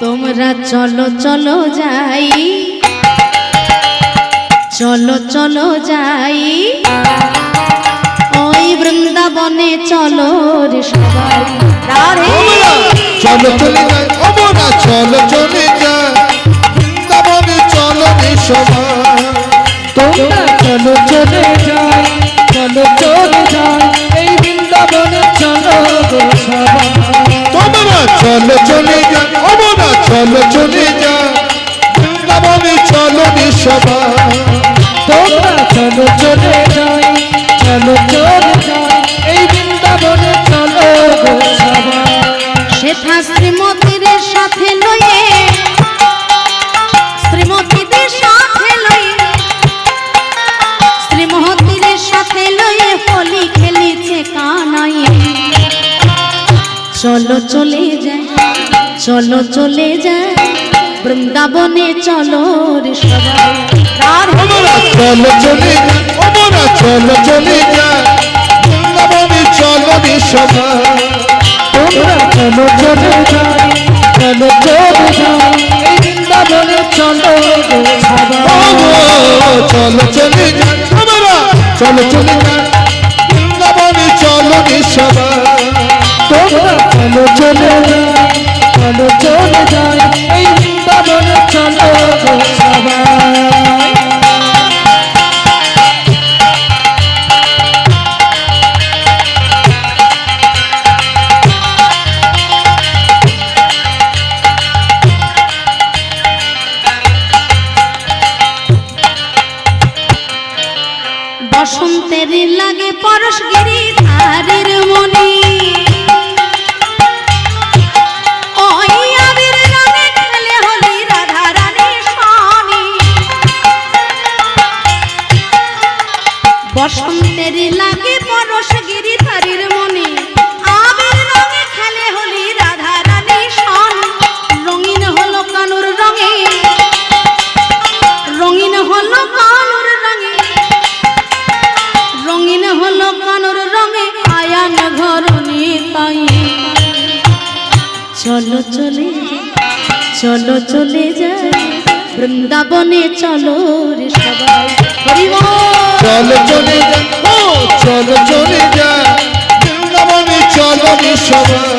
তোমরা চলো চলো যাই, চলো চলো যাই ওই বৃন্দাবনে চলো রে সবাই। রাধে চলো চলে যাই, আমরা চলো চলে যাই বৃন্দাবনে চলো রে সবাই। তোমরা চলো চলে যাই, চলো চলে যাই এই বৃন্দাবনে চলো গো সবাই। তোমরা চলো চলে যাই, আমরা চলো চলে যাই বৃন্দাবনে চলো রে সবাই। তোমরা চলো চলে যাই, চলো চলে যাই এই বৃন্দাবনে চলো গো সবাই। সেথা শ্রীমতীর সাথে লয়ে, শ্রীমতীদের সাথে লয়ে, শ্রীমতীর সাথে লয়ে হোলি খেলিছে কানাই। চলো চলে যাই, চলো চলে যাই বৃন্দাবনে চলো রে সবাই। আমরা চলো চলে যাই, আমরা চলো চলে যাই বৃন্দাবনে চলো রে সবাই। তোমরা চলো চলে যাই, চলো চলে যাই এই বৃন্দাবনে চলো গো সবাই। চলো চলে যাই, আমরা চলো চলে যাই বৃন্দাবনে চলো রে সবাই। তোমরা চলো চলে যাই, চলো চলে যাই এই বৃন্দাবনে চলো গো সবাই। বসন্তের লাগে পরশ গিরি ধারের মনি, ওই আবির রঙে খেলে হলি রাধা রানী স্বামী। বসন্তের লাগে পরশ গিরি ধারের মনি, আবির রঙে খেলে হলি রাধা রানী স্বামী। রঙিন হলো কানুর রঙে, রঙিন হলো কানুর রঙে, রঙিন হলো কানুর রঙে আয়ান ঘরণী তাই। চলো চলে চলো চলে যাই বৃন্দাবনে চলো রে সবাই। হরি বল। চলো চলে যাই, ও চলো চলে যাই বৃন্দাবনে চলো রে সবাই।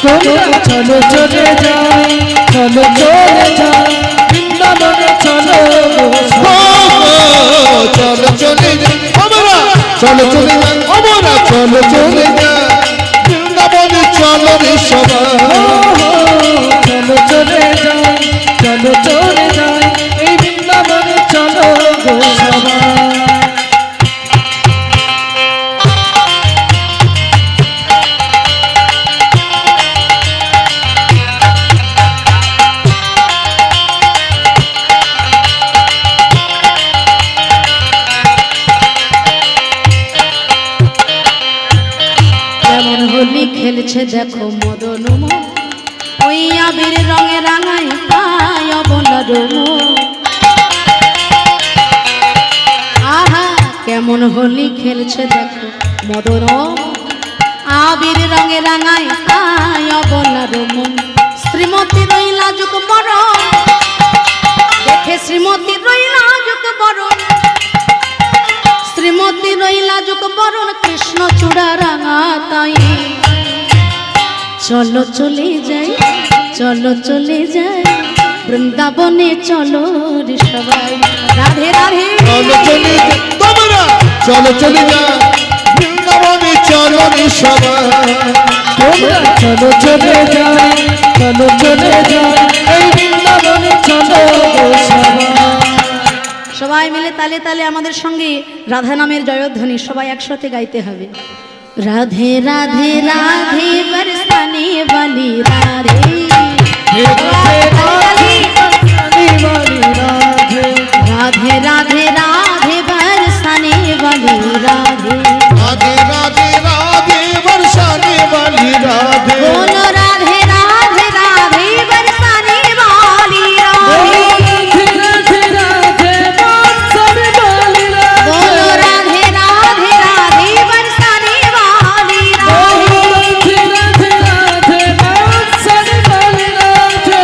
তোমরা চলো চলে যাই, চলো চলে যাই বৃন্দাবনে চলো গো সবাই। চলো চলে যাই, আমরা চলো চলে যাই, আমরা চলো চলে যাই বৃন্দাবনে চলো রে সবাই। চলো চলে যাই, চলো চলে যাই এই বৃন্দাবনে চলো গো সবাই। কেমন হোলি খেলছে দেখো মদন মোহন, ওই আবির রঙে রাঙাই পায় অবলার মোহ। আহা কেমন হোলি খেলছে দেখো মদন মোহন, আবির রঙে রাঙাই পায় অবলার মন। শ্রীমতী রইলা যুগ বড়, দেখে শ্রীমতী রইলা যুগ বড়, শ্রীমতী রইলা যুগ বরণ কৃষ্ণ চূড়া রাঙা তাই। চলো চলে যাই, চলো চলে যাই বৃন্দাবনে চলো রে সবাই। রাধে রাধে। চলো চলে যাই, তোমরা চলো চলে যাই বৃন্দাবনে চলো রে সবাই। তোমরা চলো চলে যাই, চলো চলে যাই এই বৃন্দাবনে চলো গো সবাই। সবাই মিলে তালে তালে আমাদের সঙ্গে রাধা নামের জয়ধ্বনি সবাই একসাথে গাইতে হবে। রাধে রাধে রাধে বরসানে वाली राधे, राधे राधे राधे बरसाने वाली राधे। राधे राधे राधे बरसाने वाली राधे। बोलो राधे राधे राधे बरसाने वाली राधे। बोलो राधे राधे राधे बरसाने वाली राधे।